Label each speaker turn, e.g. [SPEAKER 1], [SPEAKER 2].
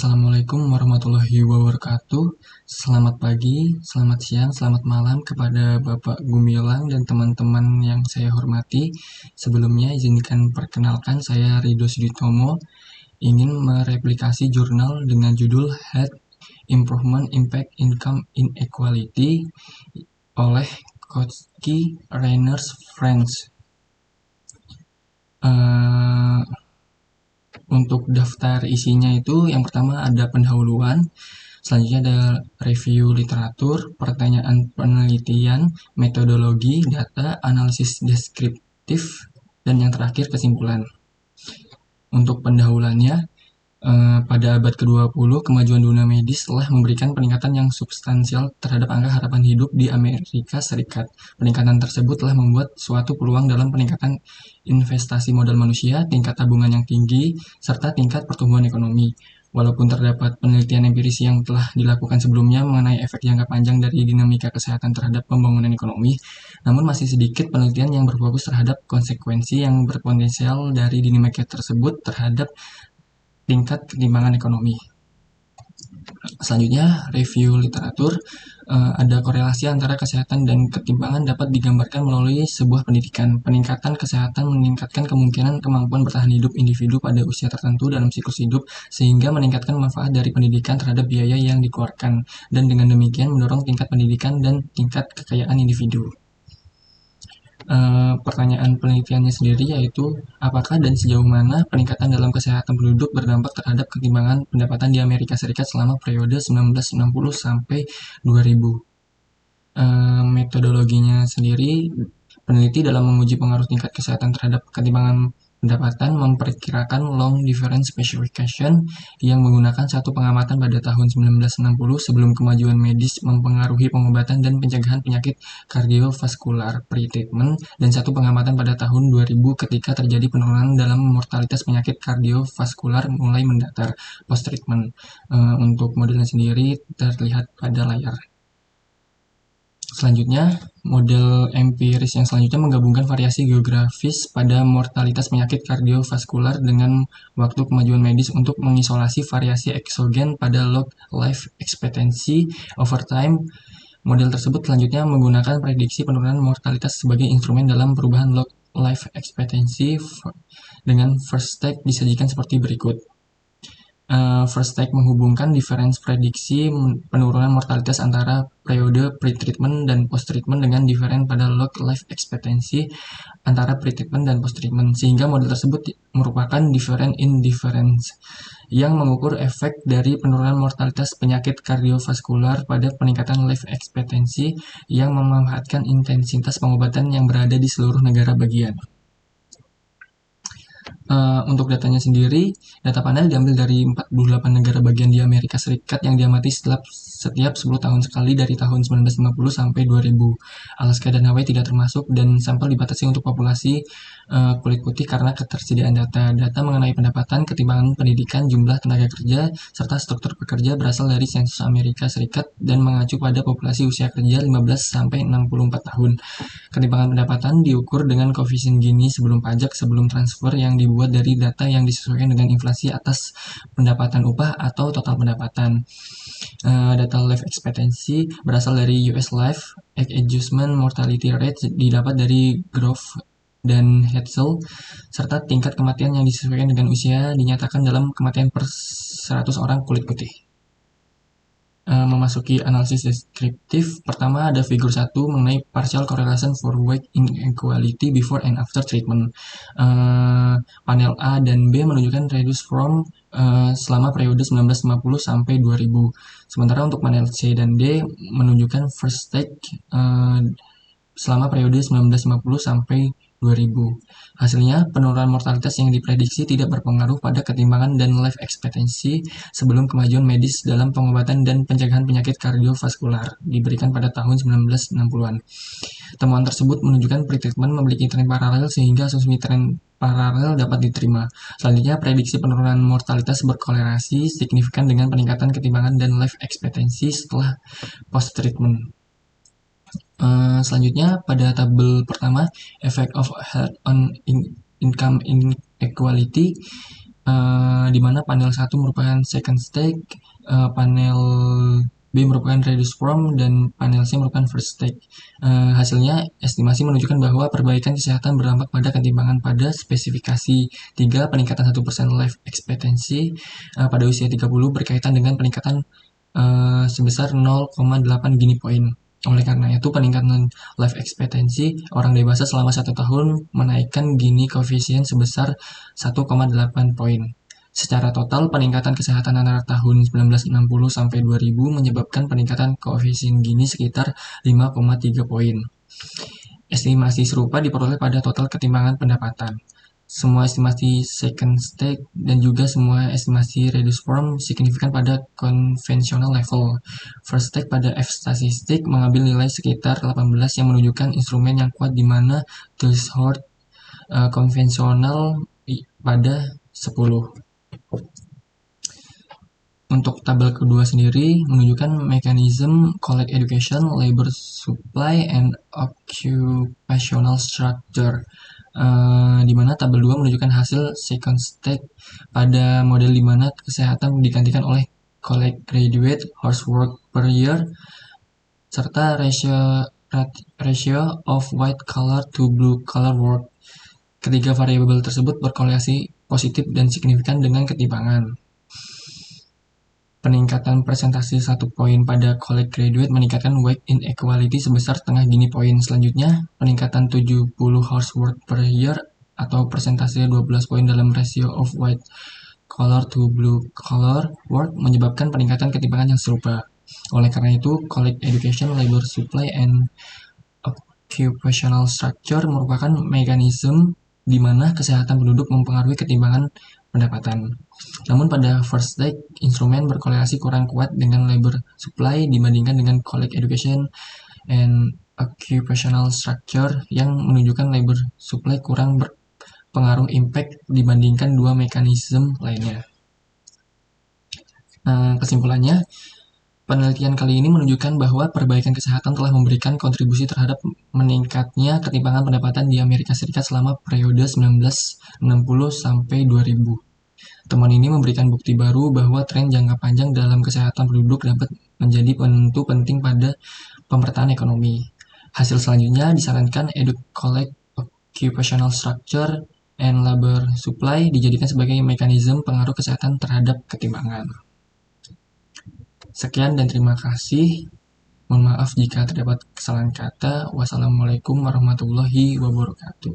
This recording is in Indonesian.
[SPEAKER 1] Assalamualaikum warahmatullahi wabarakatuh. Selamat pagi, selamat siang, selamat malam kepada Bapak Gumilang dan teman-teman yang saya hormati. Sebelumnya izinkan perkenalkan, saya Ridho Suditomo ingin mereplikasi jurnal dengan judul Health Improvement Impact Income Inequality oleh Kotsky Reiners Friends. Untuk daftar isinya itu yang pertama ada pendahuluan, selanjutnya ada review literatur, pertanyaan penelitian, metodologi, data, analisis deskriptif, dan yang terakhir kesimpulan. Untuk pendahuluannya, pada abad ke-20, kemajuan dunia medis telah memberikan peningkatan yang substansial terhadap angka harapan hidup di Amerika Serikat. Peningkatan tersebut telah membuat suatu peluang dalam peningkatan investasi modal manusia, tingkat tabungan yang tinggi, serta tingkat pertumbuhan ekonomi. Walaupun terdapat penelitian empiris yang telah dilakukan sebelumnya mengenai efek jangka panjang dari dinamika kesehatan terhadap pembangunan ekonomi, namun masih sedikit penelitian yang berfokus terhadap konsekuensi yang berpotensial dari dinamika tersebut terhadap tingkat ketimpangan ekonomi. Selanjutnya, review literatur. Ada korelasi antara kesehatan dan ketimpangan dapat digambarkan melalui sebuah pendidikan. Peningkatan kesehatan meningkatkan kemungkinan kemampuan bertahan hidup individu pada usia tertentu dalam siklus hidup, sehingga meningkatkan manfaat dari pendidikan terhadap biaya yang dikeluarkan, dan dengan demikian mendorong tingkat pendidikan dan tingkat kekayaan individu. Pertanyaan penelitiannya sendiri yaitu apakah dan sejauh mana peningkatan dalam kesehatan penduduk berdampak terhadap ketimpangan pendapatan di Amerika Serikat selama periode 1960 sampai 2000. Metodologinya sendiri, peneliti dalam menguji pengaruh tingkat kesehatan terhadap ketimpangan pendapatan memperkirakan long difference specification yang menggunakan satu pengamatan pada tahun 1960 sebelum kemajuan medis mempengaruhi pengobatan dan pencegahan penyakit kardiovaskular pre-treatment, dan satu pengamatan pada tahun 2000 ketika terjadi penurunan dalam mortalitas penyakit kardiovaskular mulai mendatar post-treatment. Untuk modelnya sendiri terlihat pada layar. Selanjutnya, model empiris yang selanjutnya menggabungkan variasi geografis pada mortalitas penyakit kardiovaskular dengan waktu kemajuan medis untuk mengisolasi variasi eksogen pada log life expectancy over time. Model tersebut selanjutnya menggunakan prediksi penurunan mortalitas sebagai instrumen dalam perubahan log life expectancy dengan first take disajikan seperti berikut. First take menghubungkan difference prediksi penurunan mortalitas antara periode pre-treatment dan post-treatment dengan difference pada log life expectancy antara pre-treatment dan post-treatment, sehingga model tersebut merupakan difference in difference yang mengukur efek dari penurunan mortalitas penyakit kardiovaskular pada peningkatan life expectancy yang memanfaatkan intensitas pengobatan yang berada di seluruh negara bagian. Untuk datanya sendiri, data panel diambil dari 48 negara bagian di Amerika Serikat yang diamati setiap 10 tahun sekali dari tahun 1950 sampai 2000. Alaska dan Hawaii tidak termasuk, dan sampel dibatasi untuk populasi kulit putih karena ketersediaan data. Data mengenai pendapatan, ketimpangan pendidikan, jumlah tenaga kerja, serta struktur pekerja berasal dari sensus Amerika Serikat dan mengacu pada populasi usia kerja 15 sampai 64 tahun. Ketimpangan pendapatan diukur dengan koefisien Gini sebelum pajak sebelum transfer yang dibuat dari data yang disesuaikan dengan inflasi atas pendapatan upah atau total pendapatan. Data life expectancy berasal dari US Life Adjustment Mortality Rate didapat dari Grove dan Hetzel, serta tingkat kematian yang disesuaikan dengan usia dinyatakan dalam kematian per 100 orang kulit putih. Memasuki analisis deskriptif, pertama ada figur 1 mengenai partial correlation for weight inequality before and after treatment. Panel A dan B menunjukkan reduce from selama periode 1950 sampai 2000. Sementara untuk panel C dan D menunjukkan first take selama periode 1950 sampai 2000. Hasilnya, penurunan mortalitas yang diprediksi tidak berpengaruh pada ketimpangan dan life expectancy sebelum kemajuan medis dalam pengobatan dan pencegahan penyakit kardiovaskular diberikan pada tahun 1960-an. Temuan tersebut menunjukkan pre-treatment memiliki tren paralel sehingga asumsi tren paralel dapat diterima. Selanjutnya, prediksi penurunan mortalitas berkorelasi signifikan dengan peningkatan ketimpangan dan life expectancy setelah post-treatment. Selanjutnya, pada tabel pertama, effect of health on income inequality, di mana panel satu merupakan second stage, panel B merupakan reduced form, dan panel C merupakan first stage. Hasilnya, estimasi menunjukkan bahwa perbaikan kesehatan berdampak pada ketimpangan pada spesifikasi 3, peningkatan 1% life expectancy pada usia 30 berkaitan dengan peningkatan sebesar 0,8 Gini poin. Oleh karena itu, peningkatan life expectancy orang dewasa selama 1 tahun menaikkan Gini koefisien sebesar 1,8 poin. Secara total, peningkatan kesehatan antara tahun 1960 sampai 2000 menyebabkan peningkatan koefisien Gini sekitar 5,3 poin. Estimasi serupa diperoleh pada total ketimpangan pendapatan. Semua estimasi second stage dan juga semua estimasi reduced form signifikan pada konvensional level. First stage pada F statistik mengambil nilai sekitar 18 yang menunjukkan instrumen yang kuat di mana threshold konvensional pada 10. Untuk tabel kedua sendiri menunjukkan mekanisme collect education, labor supply, and occupational structure. Di mana tabel 2 menunjukkan hasil second stage pada model di mana kesehatan digantikan oleh collect graduate horsework per year serta ratio of white collar to blue collar work. Ketiga variabel tersebut berkorelasi positif dan signifikan dengan ketimpangan. Peningkatan presentasi 1 poin pada college graduate meningkatkan weight inequality sebesar setengah Gini poin. Selanjutnya, peningkatan 70 horsework per year atau presentasi 12 poin dalam ratio of white collar to blue collar work menyebabkan peningkatan ketimpangan yang serupa. Oleh karena itu, college education, labor supply, and occupational structure merupakan mekanisme di mana kesehatan penduduk mempengaruhi ketimpangan pendapatan. Namun pada first stage, instrumen berkorelasi kurang kuat dengan labor supply dibandingkan dengan college education and occupational structure yang menunjukkan labor supply kurang berpengaruh impact dibandingkan dua mekanisme lainnya. Kesimpulannya, penelitian kali ini menunjukkan bahwa perbaikan kesehatan telah memberikan kontribusi terhadap meningkatnya ketimpangan pendapatan di Amerika Serikat selama periode 1960 sampai 2000. Temuan ini memberikan bukti baru bahwa tren jangka panjang dalam kesehatan penduduk dapat menjadi penentu penting pada pemerataan ekonomi. Hasil selanjutnya disarankan collect occupational structure and labor supply dijadikan sebagai mekanisme pengaruh kesehatan terhadap ketimpangan. Sekian dan terima kasih. Mohon maaf jika terdapat kesalahan kata. Wassalamualaikum warahmatullahi wabarakatuh.